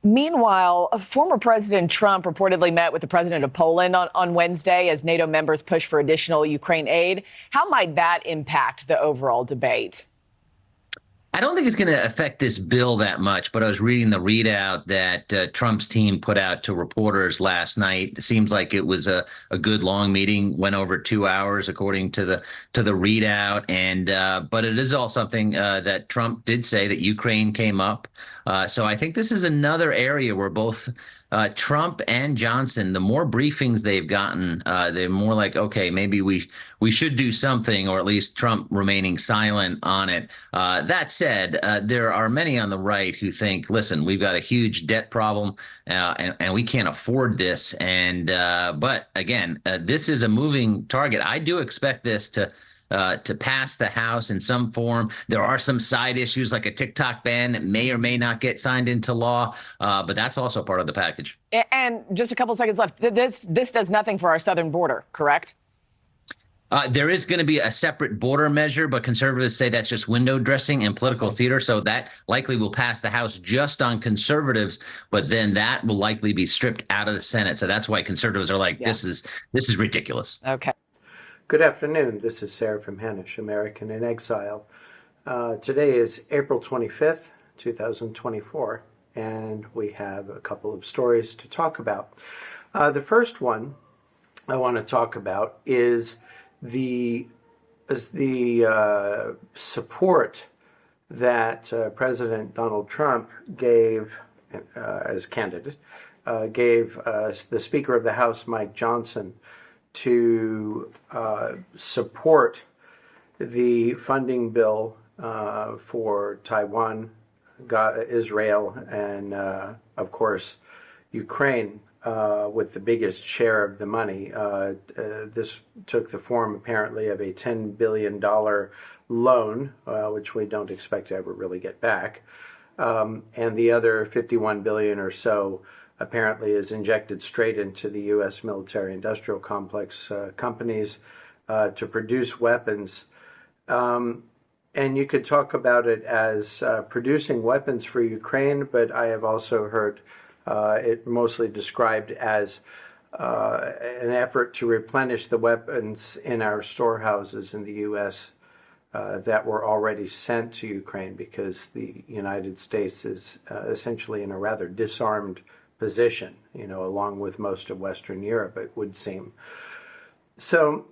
Meanwhile, former President Trump reportedly met with the president of Poland on Wednesday as NATO members push for additional Ukraine aid. How might that impact the overall debate? I don't think it's going to affect this bill that much, but I was reading the readout that Trump's team put out to reporters last night. It seems like it was a good long meeting, went over 2 hours according to the readout, and but it is all something that Trump did say that Ukraine came up. So I think this is another area where both Trump and Johnson, the more briefings they've gotten, they're more like, okay, maybe we should do something, or at least Trump remaining silent on it. That said, there are many on the right who think, listen, we've got a huge debt problem, and we can't afford this. And but again, this is a moving target. I do expect this to pass the House in some form. There are some side issues like a TikTok ban that may or may not get signed into law, but that's also part of the package. And just a couple seconds left. This does nothing for our southern border, correct? There is going to be a separate border measure, but conservatives say that's just window dressing and political theater. So that likely will pass the House just on conservatives, but then that will likely be stripped out of the Senate. So that's why conservatives are like, Yeah. this is ridiculous. Okay. Good afternoon. This is Sarah from Hanish, American in Exile. Today is April 25th, 2024, and we have a couple of stories to talk about. The first one I want to talk about is the support that President Donald Trump gave as candidate, gave the Speaker of the House, Mike Johnson, to support the funding bill for Taiwan, Israel, and of course, Ukraine, with the biggest share of the money. This took the form, apparently, of a $10 billion loan, which we don't expect to ever really get back. And the other $51 billion or so apparently is injected straight into the U.S. military-industrial complex companies to produce weapons. And you could talk about it as producing weapons for Ukraine, but I have also heard it mostly described as an effort to replenish the weapons in our storehouses in the U.S. That were already sent to Ukraine, because the United States is essentially in a rather disarmed position, along with most of Western Europe, it would seem. So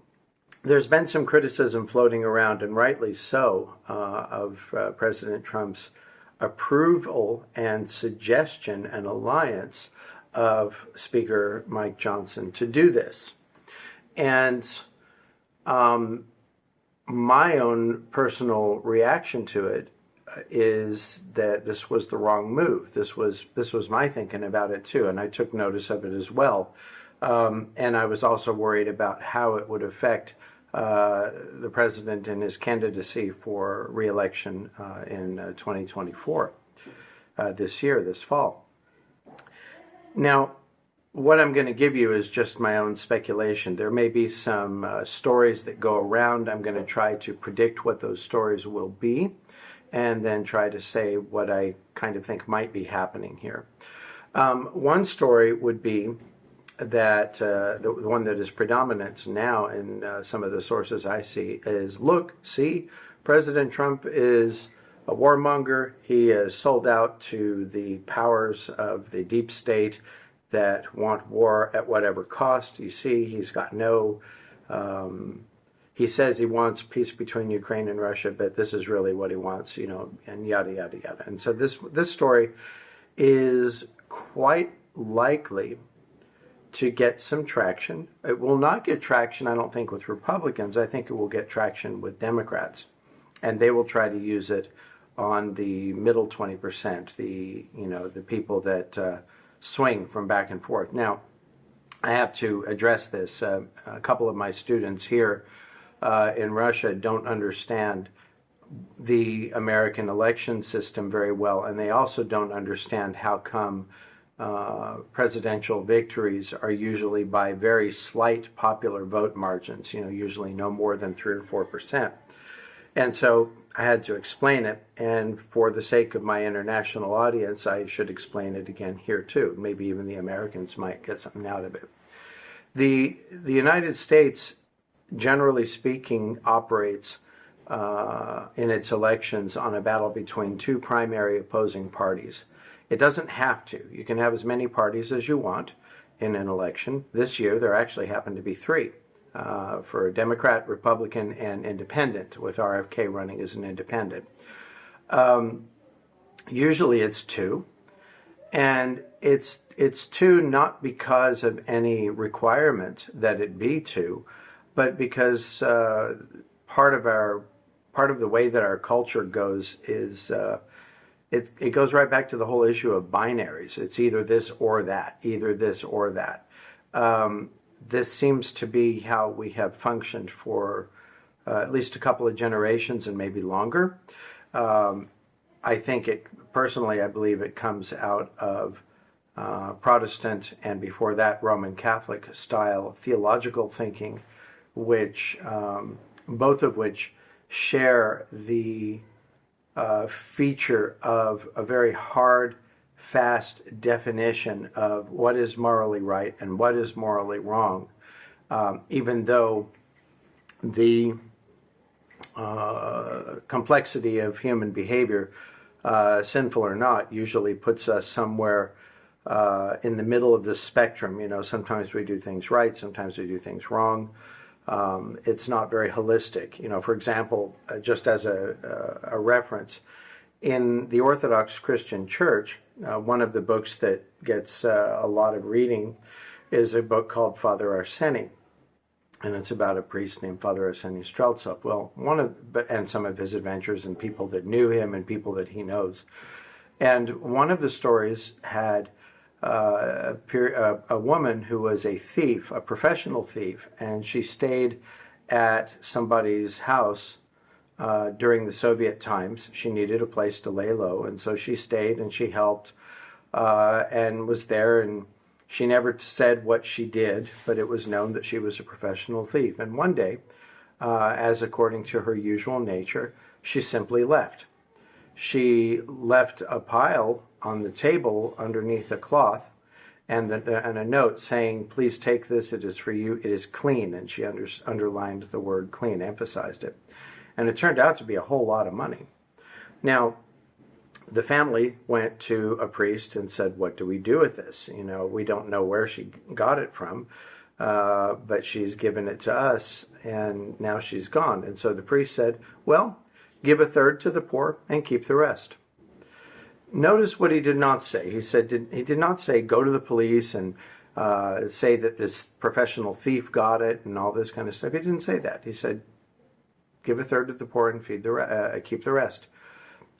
there's been some criticism floating around, and rightly so, of President Trump's approval and suggestion and alliance of Speaker Mike Johnson to do this. And my own personal reaction to it is that this was the wrong move. This was my thinking about it too, and I took notice of it as well. And I was also worried about how it would affect the president in his candidacy for re-election in 2024, this fall. Now, what I'm going to give you is just my own speculation. There may be some stories that go around. I'm going to try to predict what those stories will be, and then try to say what I kind of think might be happening here. One story would be that the one that is predominant now in some of the sources I see is, look, see, President Trump is a warmonger. He is sold out to the powers of the deep state that want war at whatever cost. You see, he's got no... he says he wants peace between Ukraine and Russia, but this is really what he wants, and yada, yada, yada. And so this story is quite likely to get some traction. It will not get traction, I don't think, with Republicans. I think it will get traction with Democrats. And they will try to use it on the middle 20%, the people that swing from back and forth. Now, I have to address this. A couple of my students here in Russia don't understand the American election system very well, and they also don't understand how come presidential victories are usually by very slight popular vote margins, usually no more than 3 or 4%. And so I had to explain it. And for the sake of my international audience, I should explain it again here too. Maybe even the Americans might get something out of it. The United States, generally speaking, operates in its elections on a battle between two primary opposing parties. It doesn't have to. You can have as many parties as you want in an election. This year, there actually happened to be three, for Democrat, Republican, and Independent, with RFK running as an independent. Usually it's two, and it's two not because of any requirement that it be two, but because part of the way that our culture goes is it goes right back to the whole issue of binaries. It's either this or that, either this or that. This seems to be how we have functioned for at least a couple of generations and maybe longer. I think personally, I believe it comes out of Protestant and before that Roman Catholic style theological thinking, which both of which share the feature of a very hard, fast definition of what is morally right and what is morally wrong, even though the complexity of human behavior, sinful or not, usually puts us somewhere in the middle of this spectrum. You know, sometimes we do things right, sometimes we do things wrong. It's not very holistic. You know, for example, just as a reference, in the Orthodox Christian Church, one of the books that gets a lot of reading is a book called Father Arseny, and it's about a priest named Father Arseny Streltsov. Well, and some of his adventures and people that knew him and people that he knows. And one of the stories had a woman who was a thief, a professional thief, and she stayed at somebody's house during the Soviet times. She needed a place to lay low, and so she stayed and she helped and was there, and she never said what she did, but it was known that she was a professional thief. And one day, as according to her usual nature, she simply left. She left a pile on the table underneath a cloth and a note saying, "Please take this, it is for you, it is clean." And she underlined the word clean, emphasized it. And it turned out to be a whole lot of money. Now, the family went to a priest and said, "What do we do with this? You know, we don't know where she got it from, but she's given it to us, and now she's gone." And so the priest said, "Well, give a third to the poor and keep the rest." Notice what he did not say. He did not say go to the police and say that this professional thief got it and all this kind of stuff. He didn't say that. He said, give a third to the poor and keep the rest.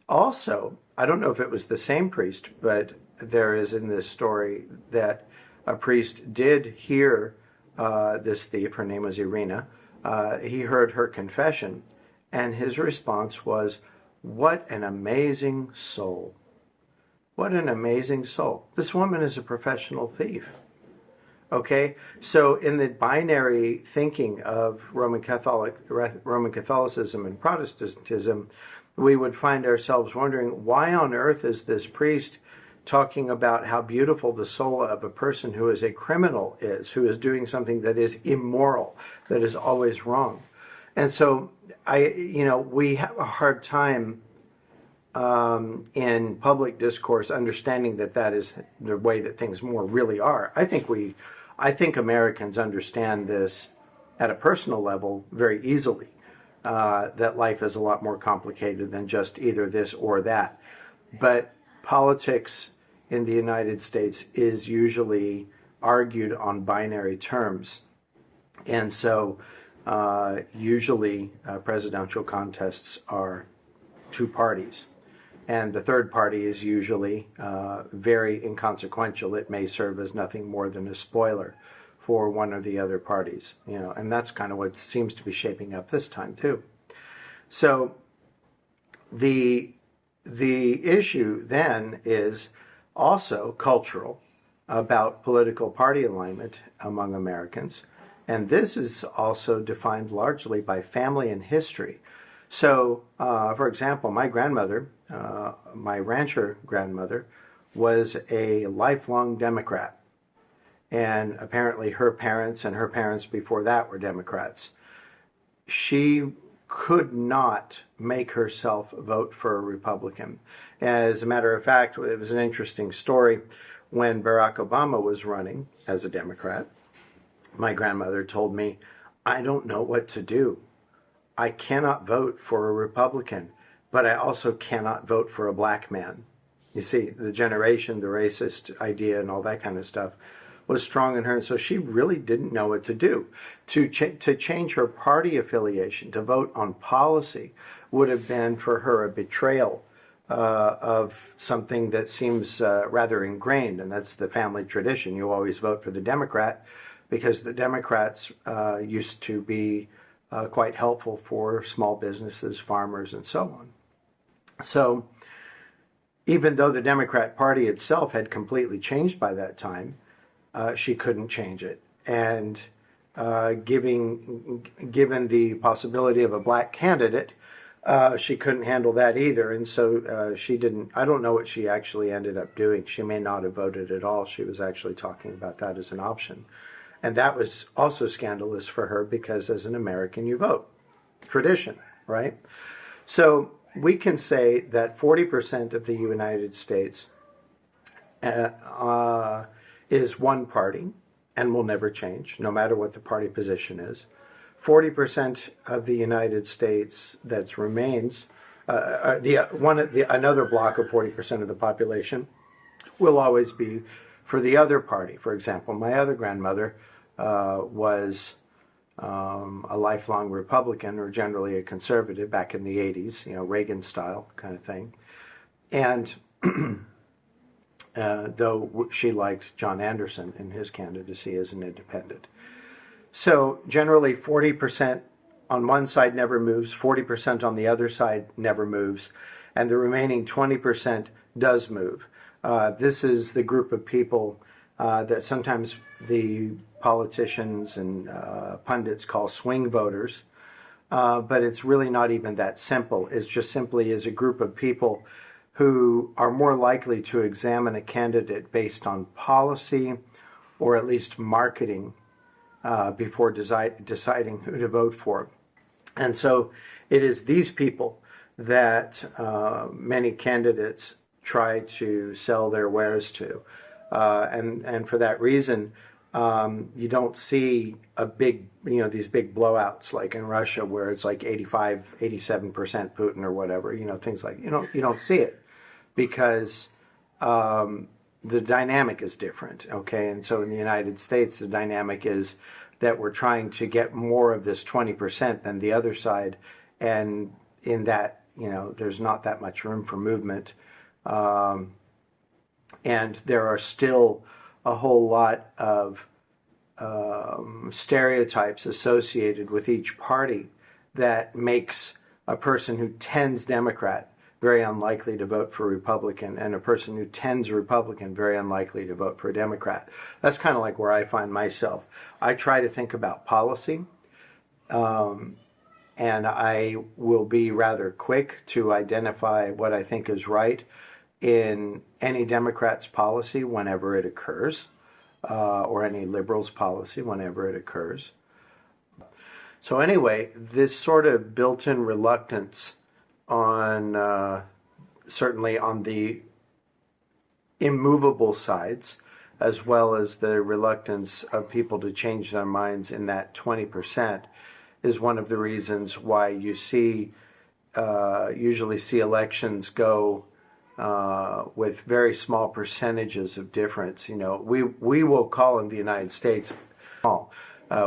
Also, I don't know if it was the same priest, but there is in this story that a priest did hear this thief. Her name was Irina. He heard her confession, and his response was, "What an amazing soul. What an amazing soul. This woman is a professional thief." Okay, so in the binary thinking of Roman Catholicism and Protestantism, we would find ourselves wondering, why on earth is this priest talking about how beautiful the soul of a person who is a criminal is, who is doing something that is immoral, that is always wrong? And so we have a hard time in public discourse understanding that is the way that things more really are. I think Americans understand this at a personal level very easily, that life is a lot more complicated than just either this or that. But politics in the United States is usually argued on binary terms. And so usually presidential contests are two parties. And the third party is usually very inconsequential. It may serve as nothing more than a spoiler for one or the other parties, and that's kind of what seems to be shaping up this time too. So the issue then is also cultural, about political party alignment among Americans, and this is also defined largely by family and history. So, for example, my grandmother, my rancher grandmother, was a lifelong Democrat. And apparently her parents and her parents before that were Democrats. She could not make herself vote for a Republican. As a matter of fact, it was an interesting story. When Barack Obama was running as a Democrat, my grandmother told me, I don't know what to do. I cannot vote for a Republican, but I also cannot vote for a black man. You see, the generation, the racist idea, and all that kind of stuff was strong in her, and so she really didn't know what to do. To change her party affiliation, to vote on policy, would have been for her a betrayal of something that seems rather ingrained, and that's the family tradition. You always vote for the Democrat because the Democrats used to be quite helpful for small businesses, farmers, and so on. So even though the Democrat Party itself had completely changed by that time, she couldn't change it. And given the possibility of a black candidate, she couldn't handle that either. And so she didn't, I don't know what she actually ended up doing. She may not have voted at all. She was actually talking about that as an option. And that was also scandalous for her because as an American, you vote. Tradition, right? So we can say that 40% of the United States is one party and will never change, no matter what the party position is. 40% of the United States that remains, another block of 40% of the population will always be for the other party. For example, my other grandmother was a lifelong Republican, or generally a conservative back in the 80s, Reagan style kind of thing. And though she liked John Anderson in his candidacy as an independent. So generally 40% on one side never moves, 40% on the other side never moves, and the remaining 20% does move. This is the group of people that sometimes the politicians and pundits call swing voters, but it's really not even that simple. It's just simply is a group of people who are more likely to examine a candidate based on policy or at least marketing before deciding who to vote for. And so it is these people that many candidates try to sell their wares to. And for that reason, you don't see a big, these big blowouts like in Russia where it's like 85, 87% Putin or whatever, things like, you don't see it because the dynamic is different, okay? And so in the United States, the dynamic is that we're trying to get more of this 20% than the other side. And in that, there's not that much room for movement. And there are still a whole lot of stereotypes associated with each party that makes a person who tends Democrat very unlikely to vote for Republican, and a person who tends Republican very unlikely to vote for a Democrat. That's kind of like where I find myself. I try to think about policy, and I will be rather quick to identify what I think is right in any Democrat's policy whenever it occurs, or any liberal's policy whenever it occurs. So anyway, this sort of built-in reluctance on certainly on the immovable sides, as well as the reluctance of people to change their minds in that 20%, is one of the reasons why you usually see elections go with very small percentages of difference. We will call in the United States,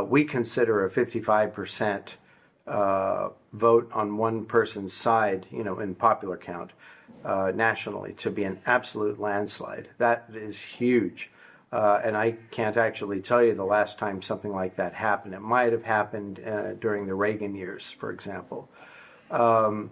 we consider a 55% vote on one person's side, in popular count, nationally, to be an absolute landslide. That is huge. And I can't actually tell you the last time something like that happened. It might have happened during the Reagan years, for example. But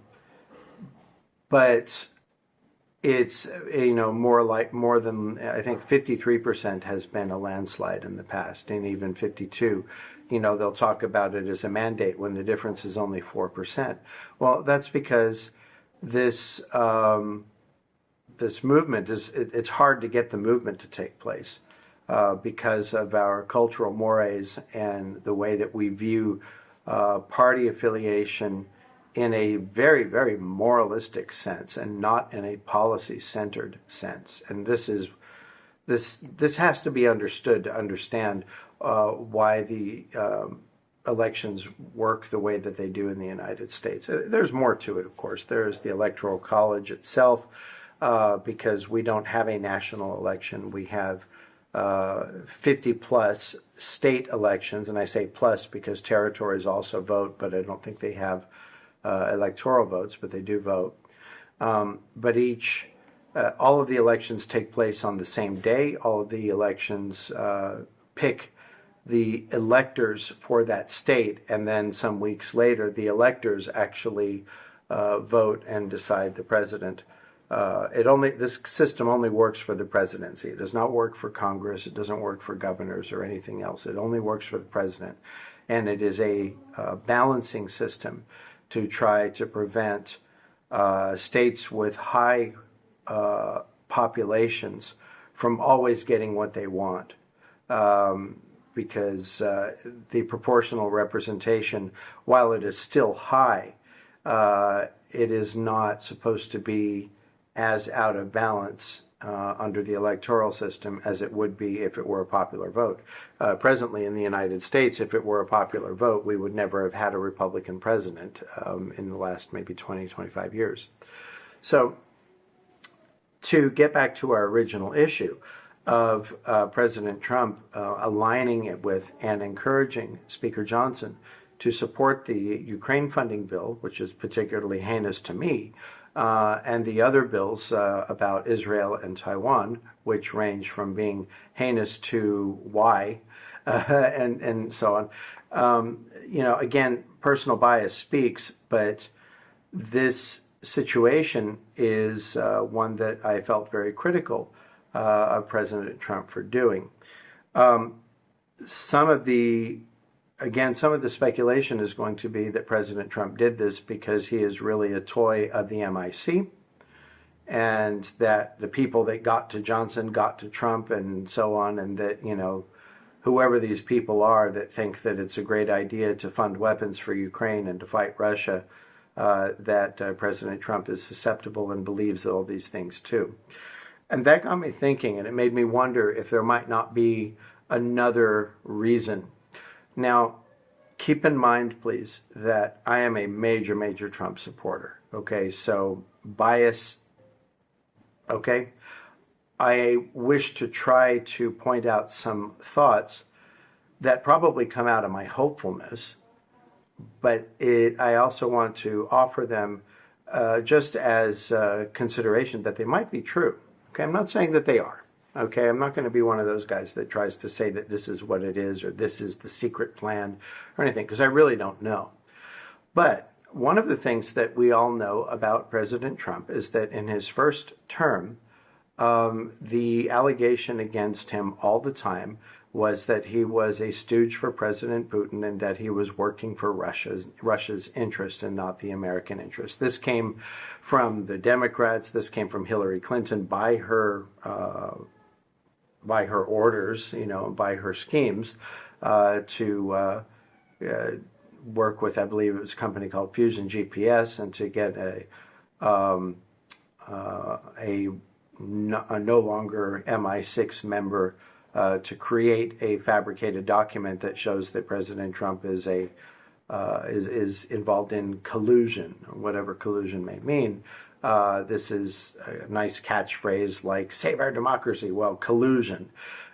it's, more than, I think 53% has been a landslide in the past, and even 52. they'll talk about it as a mandate when the difference is only 4%. Well, that's because this this movement it's hard to get the movement to take place because of our cultural mores and the way that we view party affiliation in a very, very moralistic sense and not in a policy-centered sense. And this has to be understood to understand why the elections work the way that they do in the United States. There's more to it, of course. There's the Electoral College itself, because we don't have a national election. We have 50 plus state elections, and I say plus because territories also vote, but I don't think they have electoral votes, but they do vote. But all of the elections take place on the same day. All of the elections pick the electors for that state, and then some weeks later, the electors actually vote and decide the president. This system only works for the presidency. It does not work for Congress. It doesn't work for governors or anything else. It only works for the president, and it is a balancing system to try to prevent states with high populations from always getting what they want. Because the proportional representation, while it is still high, it is not supposed to be as out of balance under the electoral system as it would be if it were a popular vote. Presently in the United States, if it were a popular vote, we would never have had a Republican president in the last maybe 20, 25 years. So to get back to our original issue of President Trump aligning it with and encouraging Speaker Johnson to support the Ukraine funding bill, which is particularly heinous to me, and the other bills about Israel and Taiwan, which range from being heinous to why, and so on. Again, personal bias speaks, but this situation is one that I felt very critical of President Trump for doing. Some of the speculation is going to be that President Trump did this because he is really a toy of the MIC, and that the people that got to Johnson got to Trump and so on, and that, whoever these people are that think that it's a great idea to fund weapons for Ukraine and to fight Russia, that President Trump is susceptible and believes all these things too. And that got me thinking, and it made me wonder if there might not be another reason. Now, keep in mind, please, that I am a major, major Trump supporter. Okay, so bias, okay? I wish to try to point out some thoughts that probably come out of my hopefulness, but I also want to offer them just as consideration that they might be true. Okay, I'm not saying that they are. Okay, I'm not going to be one of those guys that tries to say that this is what it is or this is the secret plan or anything, because I really don't know. But one of the things that we all know about President Trump is that in his first term, the allegation against him all the time was that he was a stooge for President Putin and that he was working for Russia's interest and not the American interest. This came from the Democrats. This came from Hillary Clinton by her orders, by her schemes to work with, I believe it was a company called Fusion GPS, and to get a no longer MI6 member to create a fabricated document that shows that President Trump is involved in collusion, whatever collusion may mean. This is a nice catchphrase like "save our democracy." Well, collusion.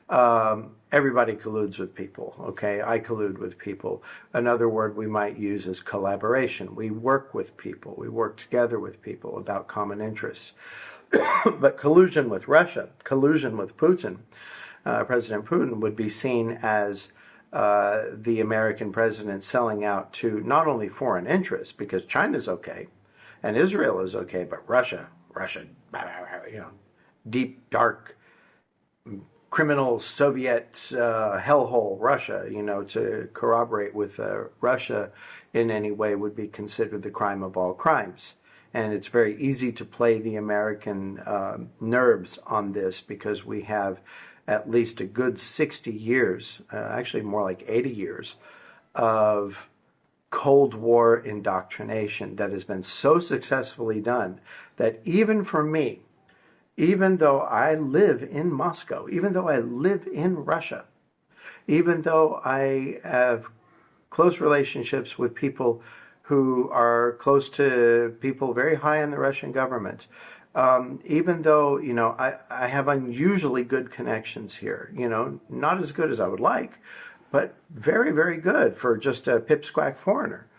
Everybody colludes with people. Okay, I collude with people. Another word we might use is collaboration. We work with people. We work together with people about common interests. But collusion with Russia, collusion with Putin, President Putin, would be seen as the American president selling out to not only foreign interests, because China's okay and Israel is okay, but Russia, deep, dark criminal Soviet hellhole Russia, to corroborate with Russia in any way would be considered the crime of all crimes. And it's very easy to play the American nerves on this because we have at least a good 60 years, actually more like 80 years, of Cold War indoctrination that has been so successfully done that even for me, even though I live in Moscow, even though I live in Russia, even though I have close relationships with people who are close to people very high in the Russian government, even though, I have unusually good connections here, not as good as I would like, but very, very good for just a pipsqueak foreigner.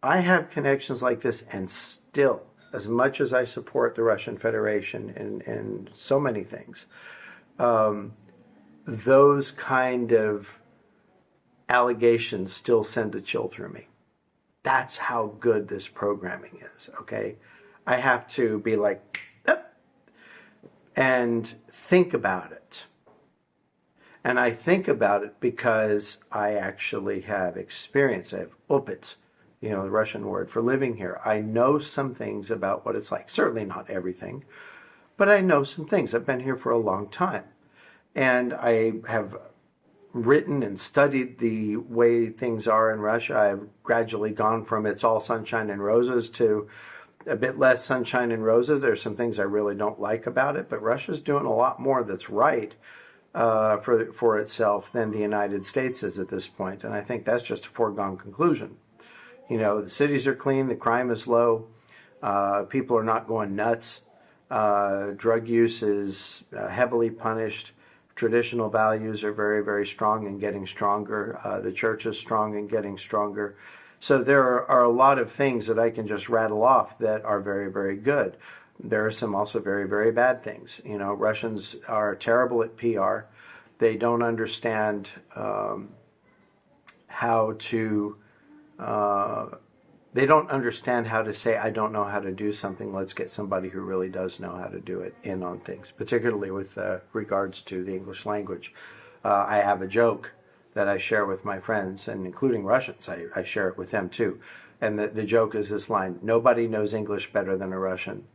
I have connections like this, and still, as much as I support the Russian Federation in so many things, those kind of allegations still send a chill through me. That's how good this programming is, okay? I have to be like, and think about it. And I think about it because I actually have experience. I have opit, the Russian word for living here. I know some things about what it's like. Certainly not everything, but I know some things. I've been here for a long time. And I have written and studied the way things are in Russia. I've gradually gone from it's all sunshine and roses to a bit less sunshine and roses. There's some things I really don't like about it, but Russia's doing a lot more that's right for itself than the United States is at this point. And I think that's just a foregone conclusion. The cities are clean, the crime is low, people are not going nuts, drug use is heavily punished. Traditional values are very, very strong and getting stronger. The church is strong and getting stronger. So there are a lot of things that I can just rattle off that are very, very good. There are some also very, very bad things. Russians are terrible at PR. They don't understand how to say, I don't know how to do something. Let's get somebody who really does know how to do it in on things, particularly with regards to the English language. I have a joke that I share with my friends, and including Russians. I share it with them too. And the joke is this line: nobody knows English better than a Russian.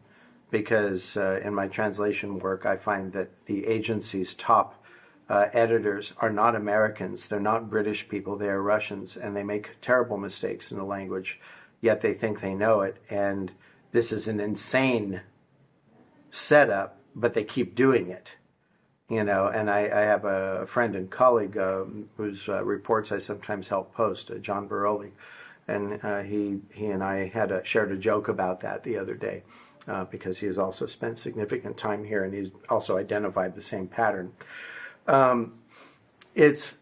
Because in my translation work, I find that the agency's top editors are not Americans. They're not British people. They are Russians, and they make terrible mistakes in the language, yet they think they know it. And this is an insane setup, but they keep doing it. And I have a friend and colleague whose reports I sometimes help post, John Baroli, and he and I shared a joke about that the other day. Because he has also spent significant time here, and he's also identified the same pattern. It's,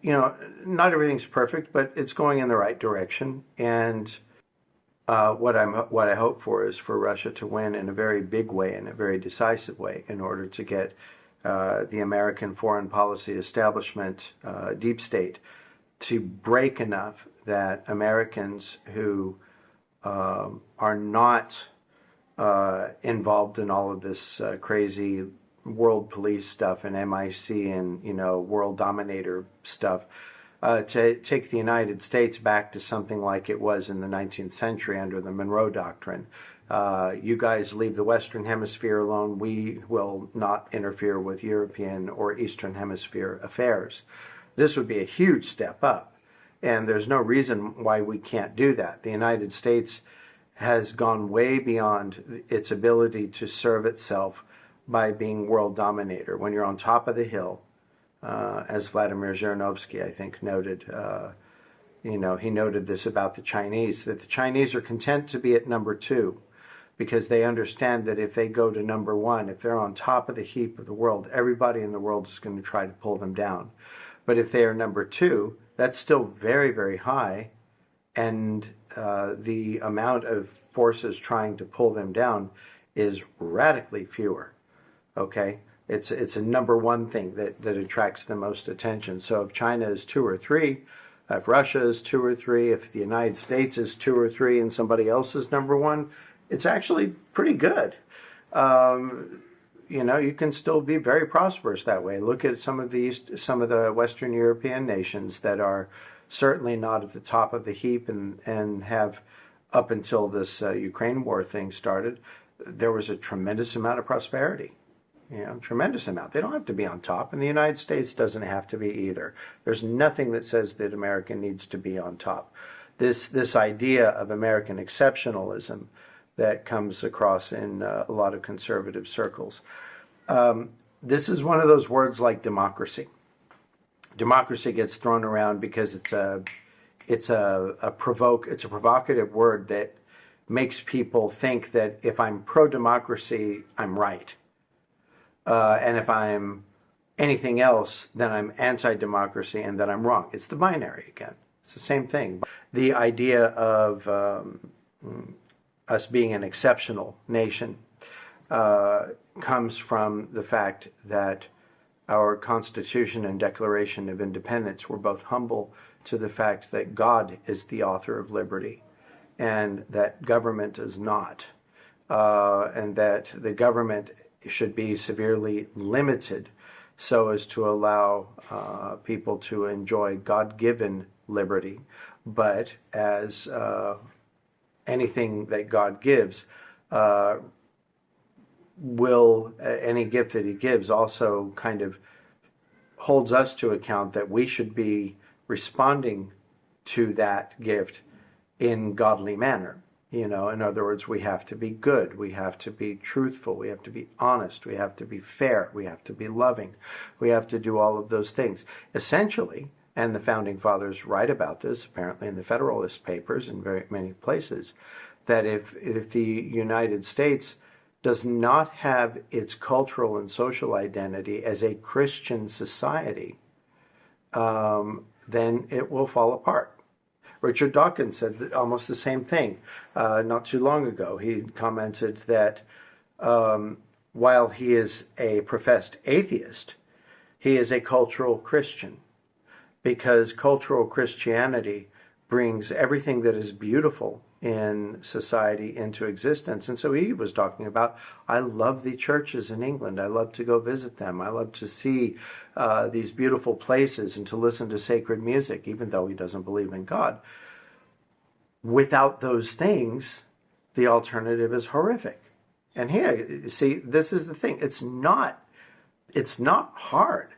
not everything's perfect, but it's going in the right direction. And what I hope for is for Russia to win in a very big way, in a very decisive way, in order to get the American foreign policy establishment, deep state, to break enough that Americans who are not involved in all of this crazy world police stuff and MIC and world dominator stuff, to take the United States back to something like it was in the 19th century under the Monroe Doctrine. You guys leave the Western Hemisphere alone. We will not interfere with European or Eastern Hemisphere affairs. This would be a huge step up, and there's no reason why we can't do that. The United States has gone way beyond its ability to serve itself by being world dominator. When you're on top of the hill, as Vladimir Zhirinovsky, I think, noted, he noted this about the Chinese, that the Chinese are content to be at number 2 because they understand that if they go to number 1, if they're on top of the heap of the world, everybody in the world is going to try to pull them down. But if they are number 2, that's still very, very high, and the amount of forces trying to pull them down is radically fewer. Okay, it's a number 1 thing that attracts the most attention. So if China is 2 or 3, if Russia is 2 or 3, if the United States is 2 or 3, and somebody else is number 1, it's actually pretty good. you can still be very prosperous that way. Look at some of the Western European nations that are certainly not at the top of the heap and have, up until this Ukraine war thing started, there was a tremendous amount of prosperity. Tremendous amount. They don't have to be on top, and the United States doesn't have to be either. There's nothing that says that America needs to be on top. This idea of American exceptionalism that comes across in a lot of conservative circles. This is one of those words like democracy. Democracy gets thrown around because it's a provocative word that makes people think that if I'm pro-democracy, I'm right. And if I'm anything else, then I'm anti-democracy and then I'm wrong. It's the binary again. It's the same thing. The idea of us being an exceptional nation comes from the fact that our Constitution and Declaration of Independence were both humble to the fact that God is the author of liberty and that government is not, and that the government should be severely limited so as to allow people to enjoy God-given liberty. But as anything that God gives, any gift that he gives also kind of holds us to account that we should be responding to that gift in godly manner. In other words, we have to be good, we have to be truthful, we have to be honest, we have to be fair, we have to be loving, we have to do all of those things. Essentially, and the Founding Fathers write about this, apparently in the Federalist Papers in very many places, that if the United States does not have its cultural and social identity as a Christian society, then it will fall apart. Richard Dawkins said almost the same thing not too long ago. He commented that while he is a professed atheist, he is a cultural Christian, because cultural Christianity brings everything that is beautiful in society into existence. And so he was talking about, I love the churches in England. I love to go visit them. I love to see these beautiful places and to listen to sacred music, even though he doesn't believe in God. Without those things, the alternative is horrific. And here, see, this is the thing. It's not hard.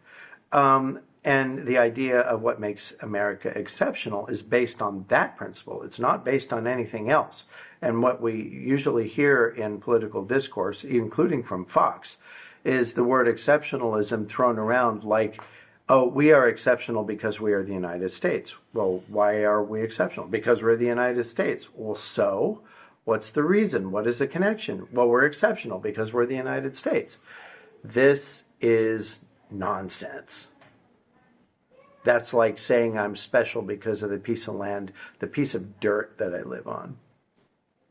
And the idea of what makes America exceptional is based on that principle. It's not based on anything else. And what we usually hear in political discourse, including from Fox, is the word exceptionalism thrown around like, oh, we are exceptional because we are the United States. Well, why are we exceptional? Because we're the United States. Well, so what's the reason? What is the connection? Well, we're exceptional because we're the United States. This is nonsense. That's like saying I'm special because of the piece of land, the piece of dirt that I live on.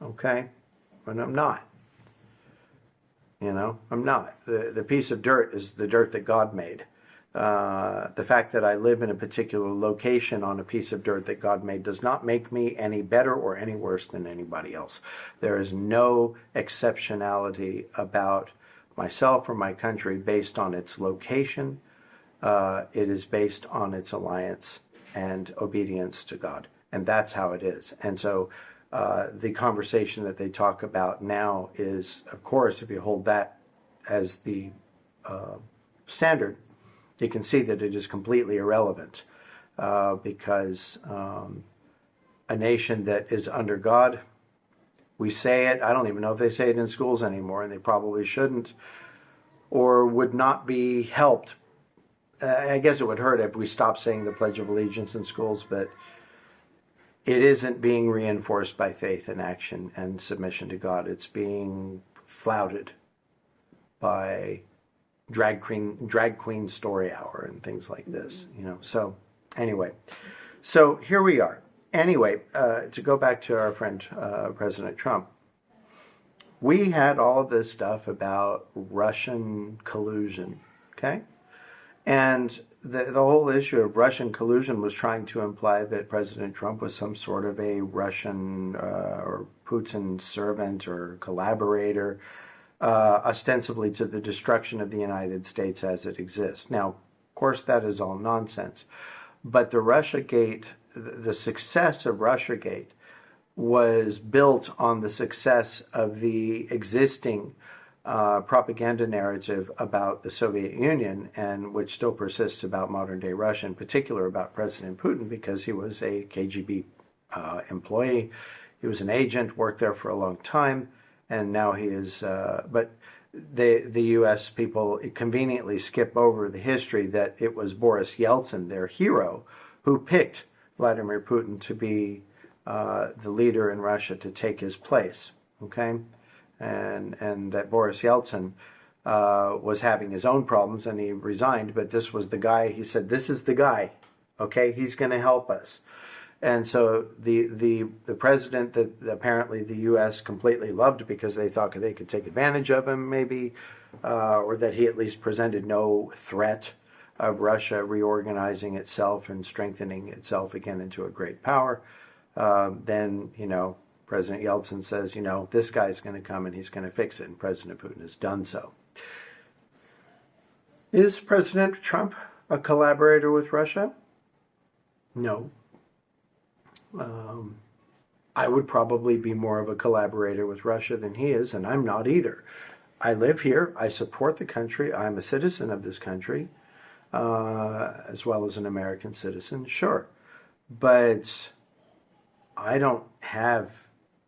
Okay? And I'm not. I'm not. The piece of dirt is the dirt that God made. The fact that I live in a particular location on a piece of dirt that God made does not make me any better or any worse than anybody else. There is no exceptionality about myself or my country based on its location. It is based on its alliance and obedience to God. And that's how it is. And so the conversation that they talk about now is, of course, if you hold that as the standard, you can see that it is completely irrelevant because a nation that is under God, we say it, I don't even know if they say it in schools anymore, and they probably shouldn't, or would not be helped. I guess it would hurt if we stopped saying the Pledge of Allegiance in schools, but it isn't being reinforced by faith and action and submission to God. It's being flouted by drag queen story hour and things like this, So anyway, so here we are. Anyway, to go back to our friend President Trump, we had all of this stuff about Russian collusion, okay? And the whole issue of Russian collusion was trying to imply that President Trump was some sort of a Russian or Putin servant or collaborator. ostensibly to the destruction of the United States as it exists. Now, of course, that is all nonsense. But the success of Russiagate was built on the success of the existing propaganda narrative about the Soviet Union, and which still persists about modern day Russia, in particular about President Putin, because he was a KGB employee. He was an agent, worked there for a long time, and now he is. But the U.S. people conveniently skip over the history that it was Boris Yeltsin, their hero, who picked Vladimir Putin to be the leader in Russia, to take his place. Okay. And that Boris Yeltsin was having his own problems and he resigned, but this was the guy. He said, this is the guy, okay, he's going to help us. And so the president that apparently the U.S. completely loved because they thought they could take advantage of him, maybe, or that he at least presented no threat of Russia reorganizing itself and strengthening itself again into a great power. Then, President Yeltsin says, this guy's going to come and he's going to fix it. And President Putin has done so. Is President Trump a collaborator with Russia? No. I would probably be more of a collaborator with Russia than he is, and I'm not either. I live here. I support the country. I'm a citizen of this country, as well as an American citizen, sure. But I don't have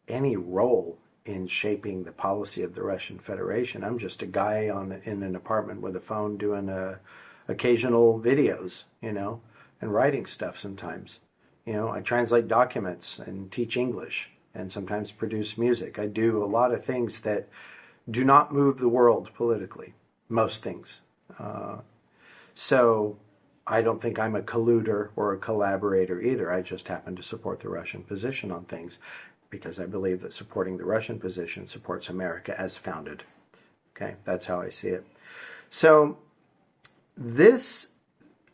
any role in shaping the policy of the Russian Federation. I'm just a guy in an apartment with a phone doing occasional videos, and writing stuff sometimes. I translate documents and teach English and sometimes produce music. I do a lot of things that do not move the world politically, most things. So I don't think I'm a colluder or a collaborator either. I just happen to support the Russian position on things because I believe that supporting the Russian position supports America as founded. Okay, that's how I see it. So this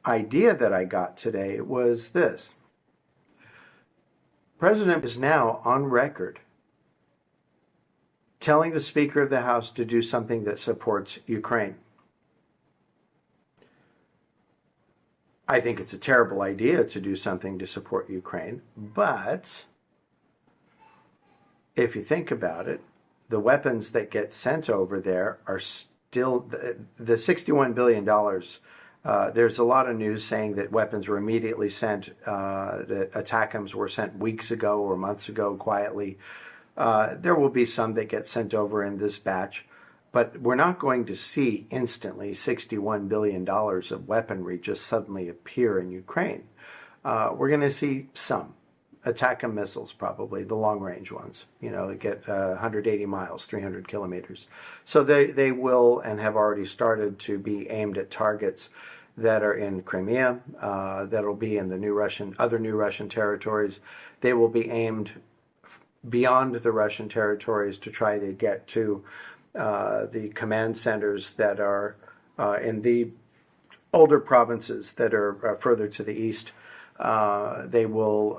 idea that I got today was this. President is now on record telling the Speaker of the House to do something that supports Ukraine. I think it's a terrible idea to do something to support Ukraine, but if you think about it, the weapons that get sent over there are still the $61 billion. There's a lot of news saying that weapons were immediately sent, that ATACMS were sent weeks ago or months ago quietly. There will be some that get sent over in this batch, but we're not going to see instantly $61 billion of weaponry just suddenly appear in Ukraine. We're going to see some. ATACMS missiles, probably, the long-range ones, that get 180 miles, 300 kilometers. So they will and have already started to be aimed at targets that are in Crimea, that'll be in the other new Russian territories. They will be aimed beyond the Russian territories to try to get to the command centers that are in the older provinces that are further to the east. They will,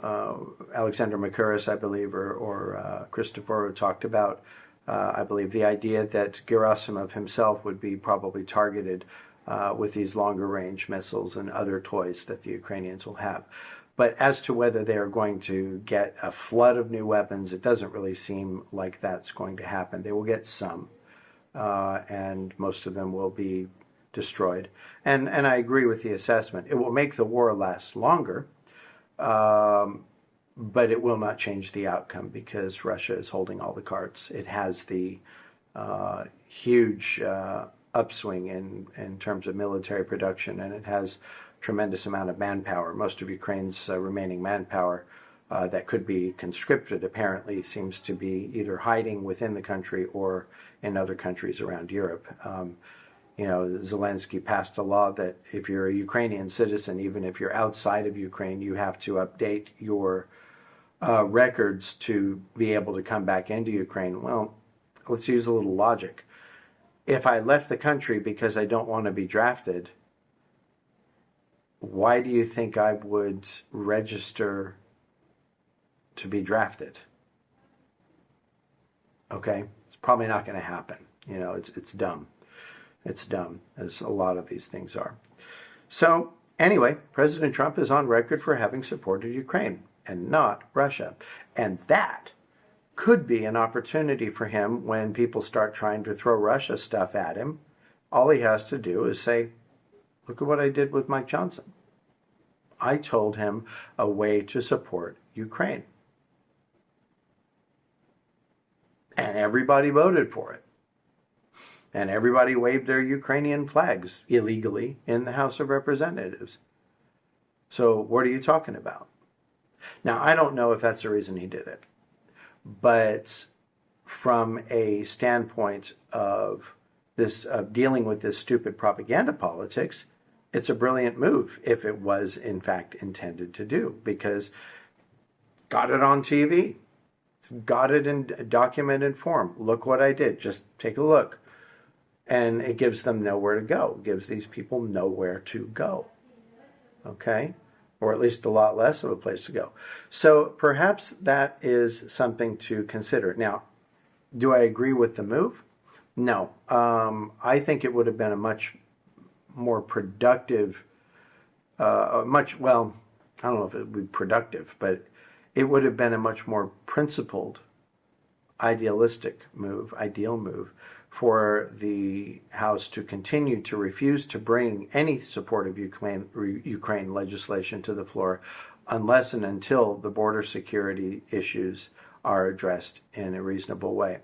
Alexander Makuris, I believe, or Christopher talked about, I believe, the idea that Gerasimov himself would be probably targeted with these longer range missiles and other toys that the Ukrainians will have. But as to whether they are going to get a flood of new weapons, it doesn't really seem like that's going to happen. They will get some, and most of them will be destroyed. And I agree with the assessment. It will make the war last longer, but it will not change the outcome because Russia is holding all the cards. It has the huge upswing in terms of military production, and it has tremendous amount of manpower. Most of Ukraine's remaining manpower that could be conscripted apparently seems to be either hiding within the country or in other countries around Europe. Zelensky passed a law that if you're a Ukrainian citizen, even if you're outside of Ukraine, you have to update your records to be able to come back into Ukraine. Well, let's use a little logic. If I left the country because I don't want to be drafted, why do you think I would register to be drafted? Okay, it's probably not going to happen. It's dumb. It's dumb, as a lot of these things are. So anyway, President Trump is on record for having supported Ukraine and not Russia. And that could be an opportunity for him when people start trying to throw Russia stuff at him. All he has to do is say, look at what I did with Mike Johnson. I told him a way to support Ukraine. And everybody voted for it. And everybody waved their Ukrainian flags illegally in the House of Representatives. So what are you talking about? Now, I don't know if that's the reason he did it. But from a standpoint of dealing with this stupid propaganda politics, it's a brilliant move if it was in fact intended to do, because got it on TV, got it in documented form. Look what I did. Just take a look. And it gives them nowhere to go. It gives these people nowhere to go. Okay? Or at least a lot less of a place to go. So perhaps that is something to consider. Now, do I agree with the move? No. I think it would have been a much more productive, I don't know if it would be productive, but it would have been a much more principled, ideal move for the House to continue to refuse to bring any support of Ukraine legislation to the floor unless and until the border security issues are addressed in a reasonable way.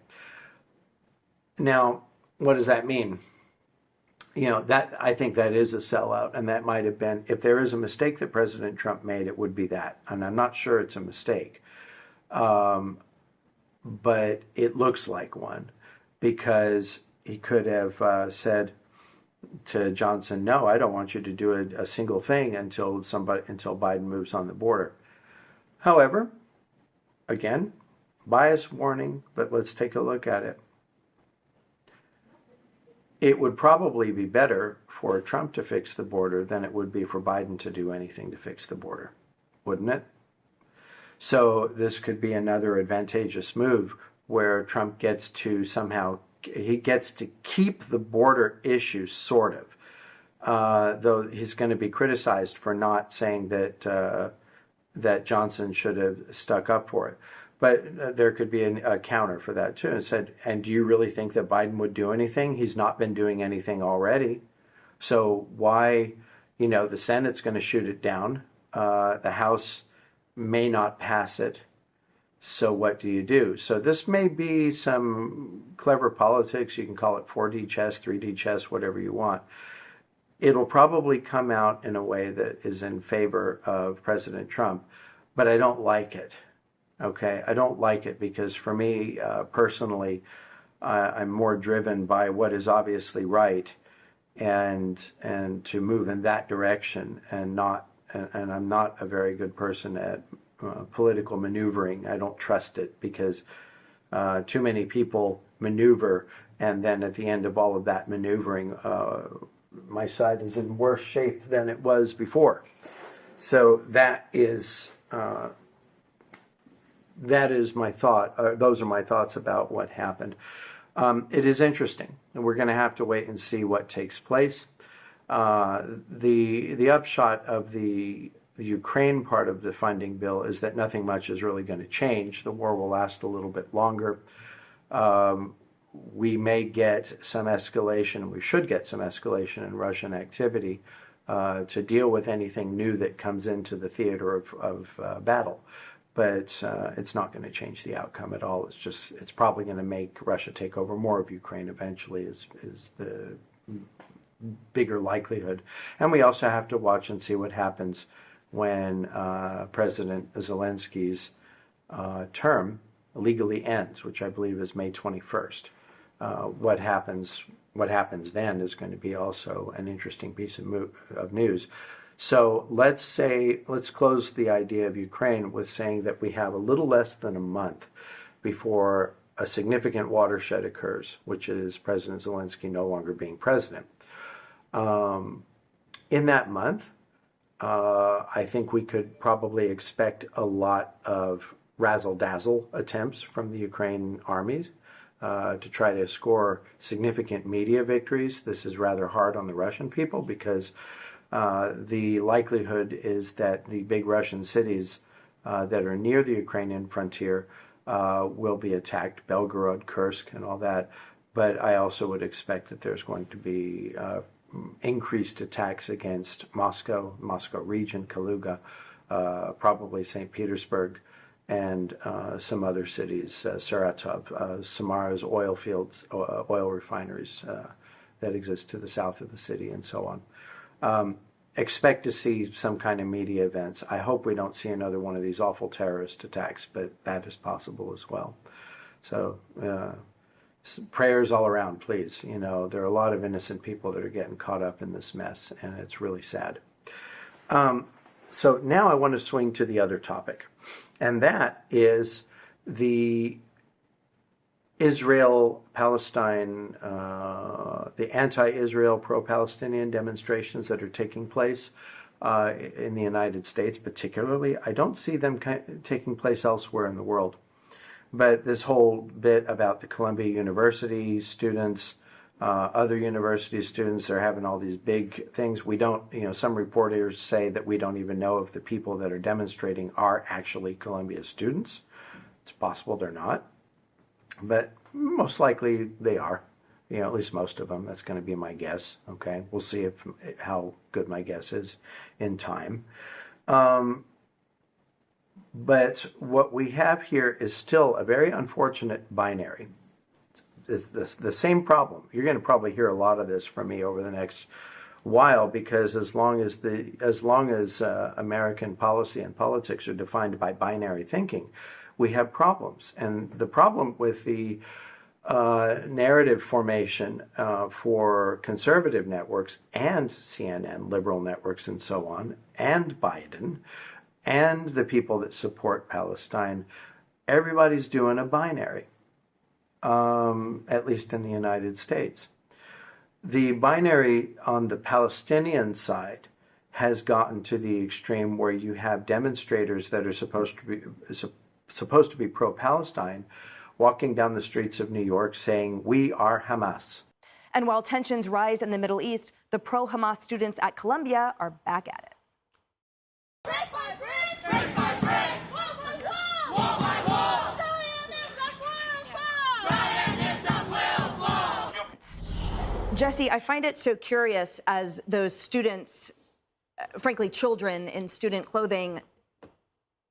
Now, what does that mean? That I think that is a sellout, and that might have been, if there is a mistake that President Trump made, it would be that. And I'm not sure it's a mistake, but it looks like one, because he could have said to Johnson, no, I don't want you to do a single thing until Biden moves on the border. However, again, bias warning, but let's take a look at it. It would probably be better for Trump to fix the border than it would be for Biden to do anything to fix the border, wouldn't it? So this could be another advantageous move where Trump gets to keep the border issue, sort of. Though he's going to be criticized for not saying that Johnson should have stuck up for it. But there could be a counter for that too, and said, and do you really think that Biden would do anything? He's not been doing anything already. So why, the Senate's going to shoot it down. The House may not pass it. So what do you do? So this may be some clever politics. You can call it 4D chess, 3D chess, whatever you want. It'll probably come out in a way that is in favor of President Trump, but I don't like it. Okay, I don't like it because for me personally, I'm more driven by what is obviously right, and to move in that direction, and I'm not a very good person at political maneuvering. I don't trust it because too many people maneuver, and then at the end of all of that maneuvering, my side is in worse shape than it was before. So that is my thought. Those are my thoughts about what happened. It is interesting, and we're going to have to wait and see what takes place. The upshot of the Ukraine part of the funding bill is that nothing much is really going to change. The war will last a little bit longer. We may get some escalation. We should get some escalation in Russian activity to deal with anything new that comes into the theater of battle. But it's not going to change the outcome at all. It's probably going to make Russia take over more of Ukraine eventually is the bigger likelihood. And we also have to watch and see what happens when President Zelensky's term legally ends, which I believe is May 21st. What happens then is going to be also an interesting piece of news. So let's close the idea of Ukraine with saying that we have a little less than a month before a significant watershed occurs, which is President Zelensky no longer being president. In that month, I think we could probably expect a lot of razzle-dazzle attempts from the Ukraine armies. to try to score significant media victories. This is rather hard on the Russian people because the likelihood is that the big Russian cities that are near the Ukrainian frontier will be attacked, Belgorod, Kursk, and all that. But I also would expect that there's going to be increased attacks against Moscow region, Kaluga, probably St. Petersburg, and some other cities, Saratov, Samara's oil fields, oil refineries that exist to the south of the city, and so on. Expect to see some kind of media events. I hope we don't see another one of these awful terrorist attacks, but that is possible as well. So prayers all around, please. You know, there are a lot of innocent people that are getting caught up in this mess, and it's really sad. So now I want to swing to the other topic, and that is the Israel-Palestine, the anti-Israel, pro-Palestinian demonstrations that are taking place in the United States particularly. I don't see them taking place elsewhere in the world. But this whole bit about the Columbia University students, other university students, they're having all these big things. We don't, you know, some reporters say that we don't even know if the people that are demonstrating are actually Columbia students. It's possible they're not. But most likely they are, you know, at least most of them. That's going to be my guess. Okay, we'll see how good my guess is in time. But what we have here is still a very unfortunate binary. It's the same problem. You're going to probably hear a lot of this from me over the next while, because as long as American policy and politics are defined by binary thinking, we have problems. And the problem with the narrative formation for conservative networks and CNN, liberal networks and so on, and Biden, and the people that support Palestine, everybody's doing a binary, at least in the United States. The binary on the Palestinian side has gotten to the extreme where you have demonstrators that are supposed to be pro-Palestine walking down the streets of New York saying, "We are Hamas." And while tensions rise in the Middle East, the pro-Hamas students at Columbia are back at it. Brick by brick, brick by brick, wall by wall by wall, Zionism will fall. Jesse, I find it so curious as those students, frankly, children in student clothing,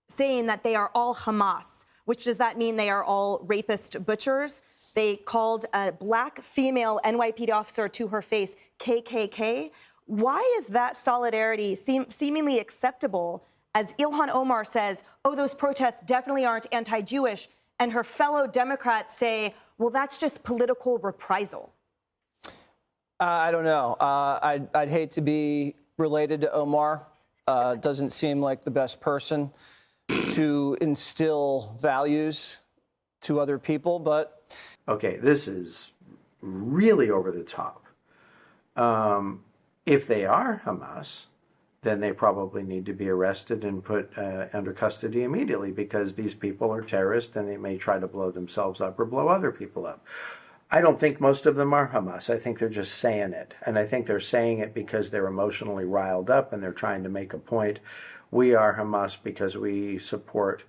saying that they are all Hamas, which does that mean they are all rapist butchers? They called a black female NYPD officer to her face KKK. Why is that solidarity seemingly acceptable as Ilhan Omar says, oh, those protests definitely aren't anti-Jewish, and her fellow Democrats say, well, that's just political reprisal? I don't know. I'd hate to be related to Omar. Doesn't seem like the best person to instill values to other people, but... Okay, this is really over the top. If they are Hamas, then they probably need to be arrested and put under custody immediately, because these people are terrorists and they may try to blow themselves up or blow other people up. I don't think most of them are Hamas. I think they're just saying it. And I think they're saying it because they're emotionally riled up and they're trying to make a point. We are Hamas because we support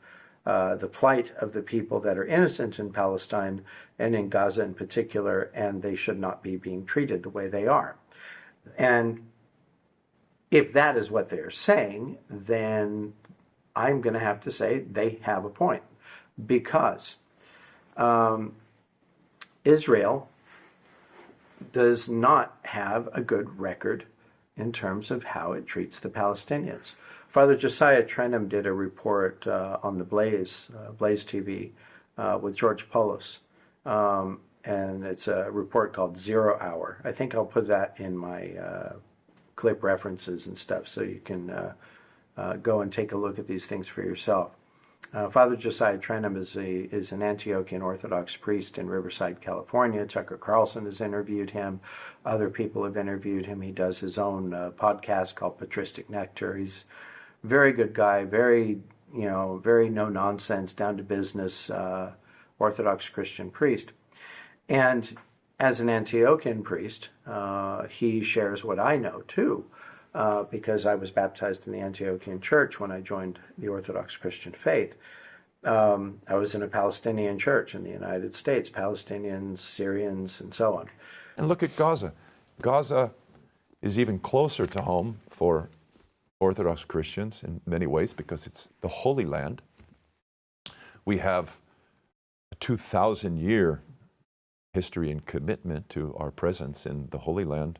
the plight of the people that are innocent in Palestine and in Gaza in particular, and they should not be being treated the way they are. And if that is what they're saying, then I'm going to have to say they have a point, because Israel does not have a good record in terms of how it treats the Palestinians. Father Josiah Trenum did a report on the Blaze TV with George Polis, and it's a report called 0 Hour. I think I'll put that in my clip references and stuff, so you can go and take a look at these things for yourself. Father Josiah Trenum is an Antiochian Orthodox priest in Riverside, California. Tucker Carlson has interviewed him. Other people have interviewed him. He does his own podcast called Patristic Nectar. He's a very good guy, very no nonsense, down to business, Orthodox Christian priest. And as an Antiochian priest, he shares what I know too, because I was baptized in the Antiochian church when I joined the Orthodox Christian faith. I was in a Palestinian church in the United States, Palestinians, Syrians, and so on. And look at Gaza. Gaza is even closer to home for Orthodox Christians in many ways because it's the Holy Land. We have a 2,000-year history and commitment to our presence in the Holy Land.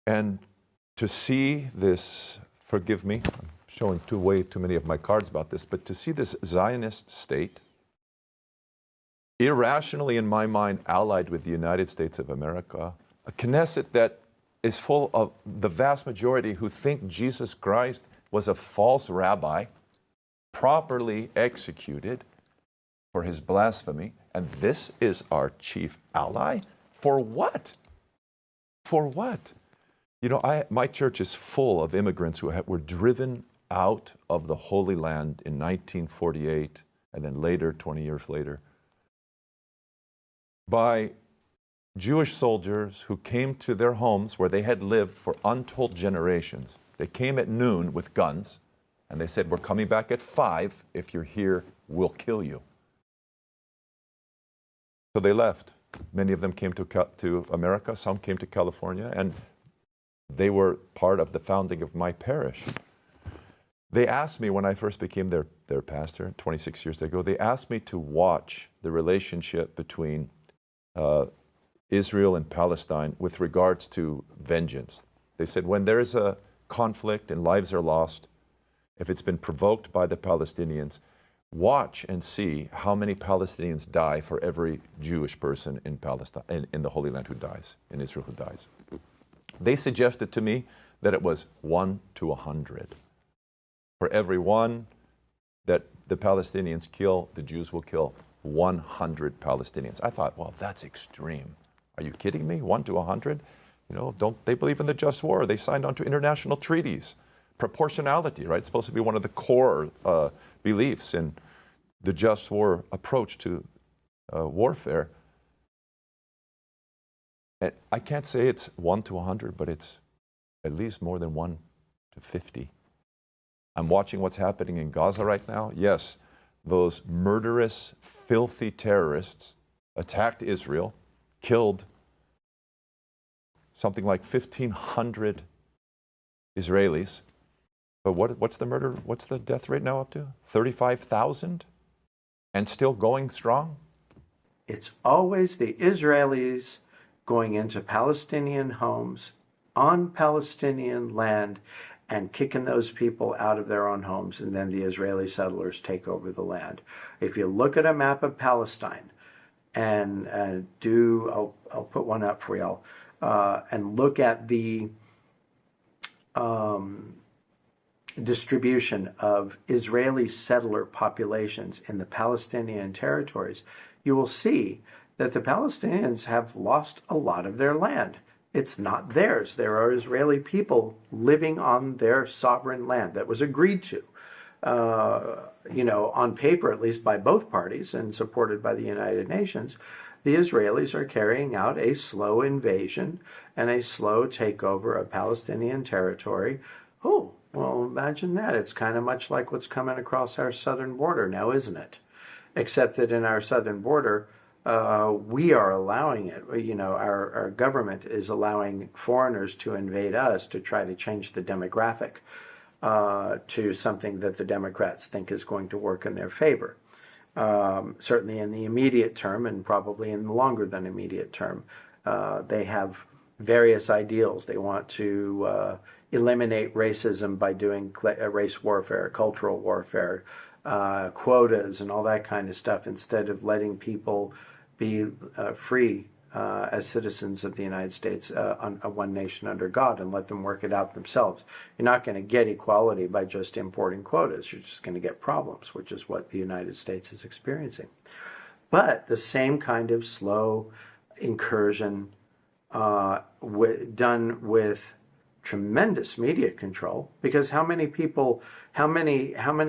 And to see this, forgive me, I'm showing way too many of my cards about this, but to see this Zionist state irrationally, in my mind, allied with the United States of America, a Knesset that is full of the vast majority who think Jesus Christ was a false rabbi, properly executed for his blasphemy, and this is our chief ally? For what? For what? You know, my church is full of immigrants who were driven out of the Holy Land in 1948, and then later, 20 years later, by Jewish soldiers who came to their homes where they had lived for untold generations. They came at noon with guns, and they said, "We're coming back at 5. If you're here, we'll kill you." So they left. Many of them came to America, some came to California, and they were part of the founding of my parish. They asked me when I first became their pastor 26 years ago, they asked me to watch the relationship between Israel and Palestine with regards to vengeance. They said when there is a conflict and lives are lost, if it's been provoked by the Palestinians, watch and see how many Palestinians die for every Jewish person in Palestine, in the Holy Land who dies, in Israel who dies. They suggested to me that it was 1 to 100. For every one that the Palestinians kill, the Jews will kill 100 Palestinians. I thought, well, that's extreme. Are you kidding me? 1 to 100? You know, don't they believe in the just war? They signed on to international treaties. Proportionality, right? It's supposed to be one of the core beliefs in the just war approach to warfare. And I can't say it's 1 to 100, but it's at least more than 1 to 50. I'm watching what's happening in Gaza right now. Yes, those murderous, filthy terrorists attacked Israel, killed something like 1,500 Israelis. But what's the death rate now up to? 35,000? And still going strong? It's always the Israelis going into Palestinian homes on Palestinian land and kicking those people out of their own homes, and then the Israeli settlers take over the land. If you look at a map of Palestine and I'll put one up for y'all, and look at the distribution of Israeli settler populations in the Palestinian territories, you will see that the Palestinians have lost a lot of their land. It's not theirs. There are Israeli people living on their sovereign land that was agreed to, on paper, at least by both parties and supported by the United Nations. The Israelis are carrying out a slow invasion and a slow takeover of Palestinian territory. Oh, well, imagine that. It's kind of much like what's coming across our southern border now, isn't it? Except that in our southern border, we are allowing it. Our government is allowing foreigners to invade us to try to change the demographic to something that the Democrats think is going to work in their favor. Certainly in the immediate term and probably in the longer than immediate term. They have various ideals. They want to eliminate racism by doing race warfare, cultural warfare, quotas and all that kind of stuff, instead of letting people be free as citizens of the United States, on one nation under God, and let them work it out themselves. You're not going to get equality by just importing quotas. You're just going to get problems, which is what the United States is experiencing. But the same kind of slow incursion done with tremendous media control, because how many